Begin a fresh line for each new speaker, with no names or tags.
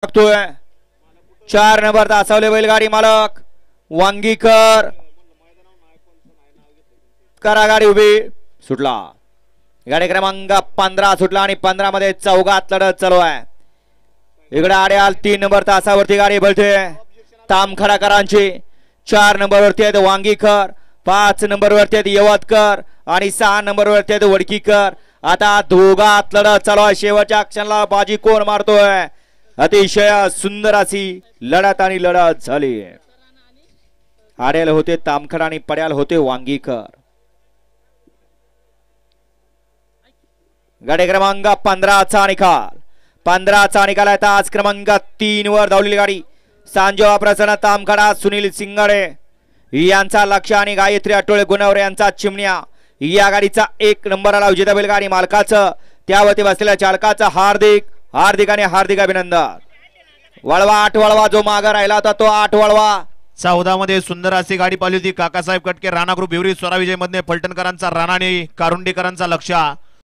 बघतोय 4 नंबर तासावले बैलगाडी मालक वांगीकर करा गाडी उभी सुटला गाडी क्रमांक 15 सुटला आणि 15 मध्ये चौघात लढत चालू आहे। इकडे आड्याल 3 नंबर तासावरती गाडी बोलते तामखडाकरांची 4 नंबर वरती आहेत वांगीकर 5 नंबर वरती आहेत यवतकर आणि 6 नंबर वरती आहेत वडकीकर। आता दोघात लढत चालू आहे शेवटच्या क्षणाला बाजी कोण मारतोय अतिशय सुंदर अशी लढत आणि लढत झाली। आड्याल होते तामखडा आणि पड्याल होते वांगीकर। गाडी क्रमांक 15 चा निकाल 15 चा निकाल आहे आज क्रमांक 3 वर धावलेली गाडी सांजोबा प्रसन्न तामखडा सुनील सिंगाडे यांचा लक्ष आणि गायत्री आटोळे गुणवरे यांचा चिमण्या या गाडीचा 1 नंबर आला विजेता बैलगाडी मालकाचं त्यावरती बसलेल्या चालकाचं हार्दिक आणि हार्दिक अभिनंदन। वळवा 8 वळवा जो मागे राहिला होता तो 8 वळवा
14 मध्ये सुंदर अशी गाडी पाहिली होती काकासाहेब कटके राणा ग्रुप हिवरी स्वरा विजय मध्ये फलटणकरांचा राणा आणि कारुंडेकरांचा लक्ष